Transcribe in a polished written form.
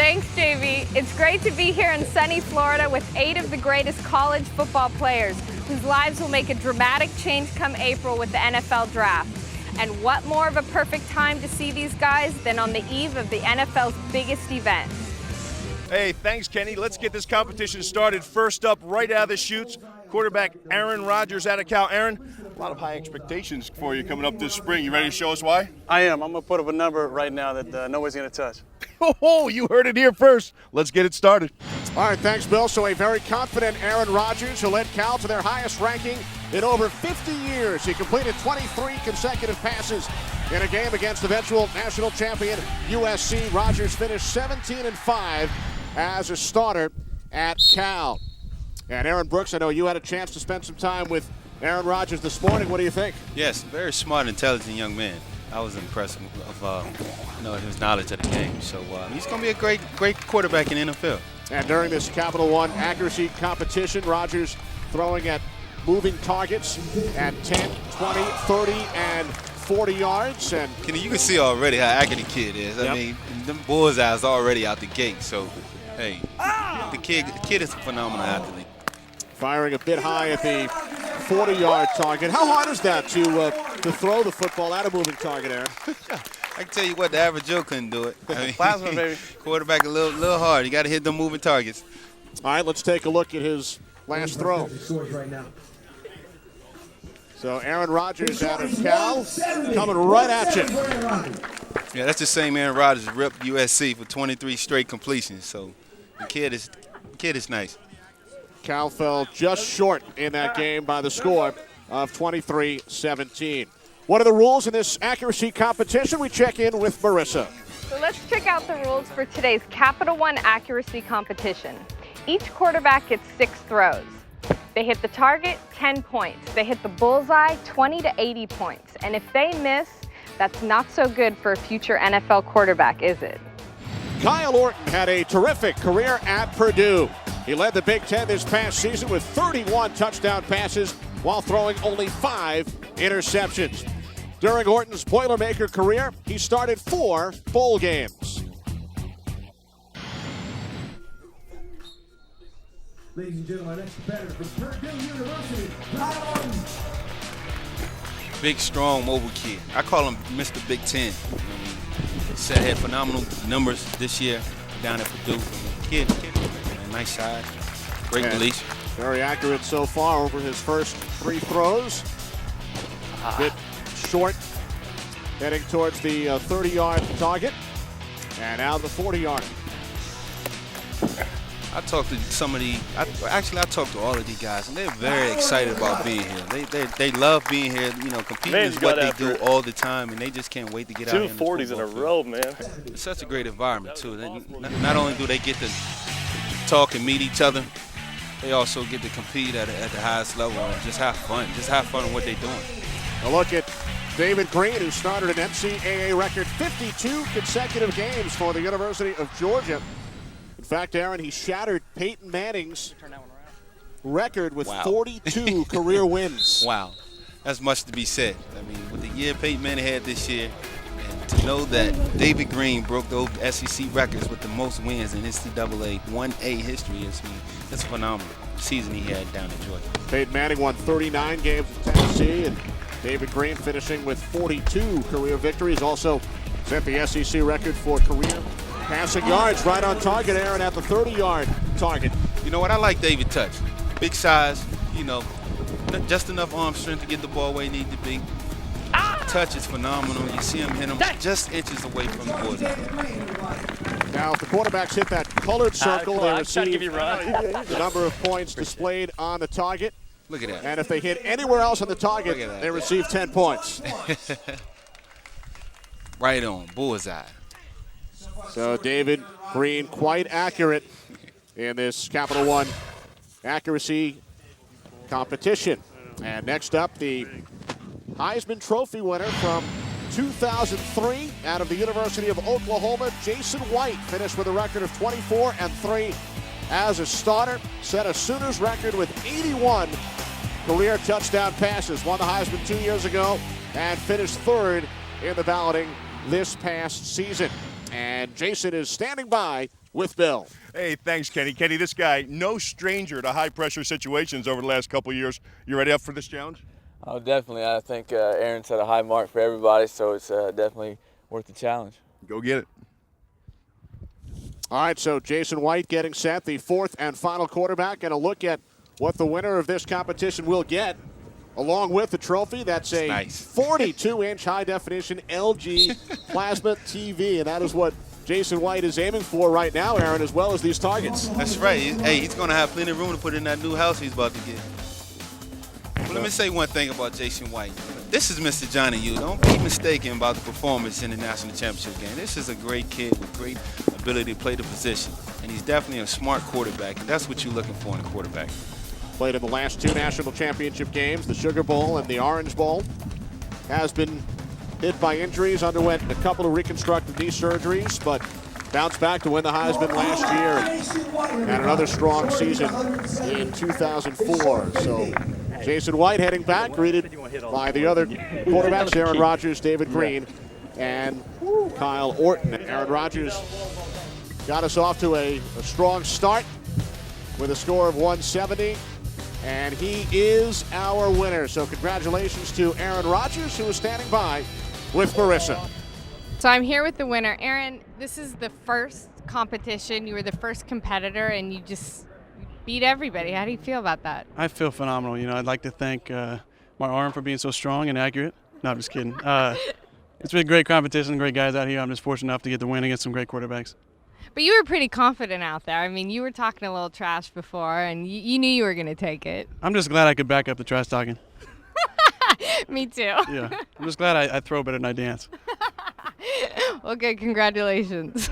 Thanks, JV. It's great to be here in sunny Florida with 8 of the greatest college football players whose lives will make a dramatic change come April with the NFL Draft. And what more of a perfect time to see these guys than on the eve of the NFL's biggest event? Hey, thanks, Kenny. Let's get this competition started. First up, right out of the chutes, quarterback Aaron Rodgers out of Cal. Aaron, a lot of high expectations for you coming up this spring. You ready to show us why? I am. I'm going to put up a number right now that nobody's going to touch. Oh, you heard it here first. Let's get it started. All right, thanks, Bill. So a very confident Aaron Rodgers who led Cal to their highest ranking in over 50 years. He completed 23 consecutive passes in a game against eventual national champion USC. Rodgers finished 17-5 as a starter at Cal. And Aaron Brooks, I know you had a chance to spend some time with Aaron Rodgers this morning. What do you think? Yes, very smart, intelligent young man. I was impressed of his knowledge of the game. So he's going to be a great quarterback in the NFL. And during this Capital One accuracy competition, Rodgers throwing at moving targets at 10, 20, 30, and 40 yards. And Kenny, you can see already how accurate the kid is. I mean, them bullseyes already out the gate. So, hey, the kid is a phenomenal athlete. Firing a bit high at the 40-yard target. How hard is that to throw the football at a moving target, Aaron? I can tell you what, the average Joe couldn't do it. I mean, Plasma, baby. Quarterback a little hard. You got to hit them moving targets. All right, let's take a look at his last throw. So Aaron Rodgers out of Cal, coming right at you. Yeah, that's the same Aaron Rodgers who ripped USC for 23 straight completions. So the kid is nice. Cal fell just short in that game by the score of 23-17. What are the rules in this accuracy competition? We check in with Marissa. So let's check out the rules for today's Capital One accuracy competition. Each quarterback gets 6 throws. They hit the target, 10 points. They hit the bullseye, 20 to 80 points. And if they miss, that's not so good for a future NFL quarterback, is it? Kyle Orton had a terrific career at Purdue. He led the Big Ten this past season with 31 touchdown passes while throwing only 5 interceptions. During Orton's Boilermaker career, he started 4 bowl games. Ladies and gentlemen, next competitor from Purdue University, Braylon. Big, strong, mobile kid. I call him Mr. Big Ten. He had phenomenal numbers this year down at Purdue. Kid, nice size, great release. Very accurate so far over his first 3 throws. A bit short, heading towards the 30-yard target, and now the 40-yard. I talked to I talked to all of these guys, and they're very excited about being here. They love being here. You know, competing is what they do all the time, and they just can't wait to get out here. 2 40s in a row, man. It's such a great environment too. Not only do they get to talk and meet each other, they also get to compete at the highest level and just have fun. Just have fun with what they're doing. A look at David Greene, who started an NCAA record 52 consecutive games for the University of Georgia. In fact, Aaron, he shattered Peyton Manning's record with 42 career wins. Wow, that's much to be said. I mean, with the year Peyton Manning had this year, and to know that David Greene broke those SEC records with the most wins in NCAA 1A history, that's phenomenal season he had down in Georgia. Peyton Manning won 39 games in Tennessee, and David Greene finishing with 42 career victories. Also set the SEC record for career passing yards, right on target, Aaron, at the 30-yard target. You know what? I like David Touch. Big size, just enough arm strength to get the ball where he needs to be. Touch is phenomenal. You see him hit him just inches away from the board. Now, if the quarterbacks hit that colored circle, they receive the number of points displayed on the target. Look at that. And if they hit anywhere else on the target, they receive 10 points. Right on, bullseye. So David Greene quite accurate in this Capital One accuracy competition. And next up, the Heisman Trophy winner from 2003 out of the University of Oklahoma, Jason White, finished with a record of 24-3 as a starter, set a Sooners record with 81 career touchdown passes, won the Heisman 2 years ago, and finished 3rd in the balloting this past season. And Jason is standing by with Bill. Hey, thanks, Kenny. Kenny, this guy, no stranger to high-pressure situations over the last couple of years. You ready up for this challenge? Oh, definitely. I think Aaron set a high mark for everybody, so it's definitely worth the challenge. Go get it. All right, so Jason White getting set, the fourth and final quarterback, and a look at what the winner of this competition will get, along with the trophy. That's a nice. 42-inch high-definition LG plasma TV, and that is what Jason White is aiming for right now, Aaron, as well as these targets. That's right. Hey, he's going to have plenty of room to put in that new house he's about to get. But let me say one thing about Jason White. This is Mr. Johnny U. Don't be mistaken about the performance in the national championship game. This is a great kid with great ability to play the position, and he's definitely a smart quarterback, and that's what you're looking for in a quarterback. Played in the last two national championship games, the Sugar Bowl and the Orange Bowl. Has been hit by injuries, underwent a couple of reconstructive knee surgeries, but bounced back to win the Heisman last year and another strong season in 2004. So Jason White heading back, greeted by the other quarterbacks, Aaron Rodgers, David Greene, and Kyle Orton. Aaron Rodgers got us off to a strong start with a score of 170, and he is our winner. So congratulations to Aaron Rodgers, who is standing by with Marissa. So I'm here with the winner. Aaron, this is the first competition. You were the first competitor, and you just beat everybody. How do you feel about that? I feel phenomenal. You know, I'd like to thank my arm for being so strong and accurate. No, I'm just kidding. It's been a great competition, great guys out here. I'm just fortunate enough to get the win against some great quarterbacks. But you were pretty confident out there. I mean, you were talking a little trash before, and you knew you were going to take it. I'm just glad I could back up the trash talking. Me too. Yeah, I'm just glad I throw better than I dance. Well, good. Congratulations.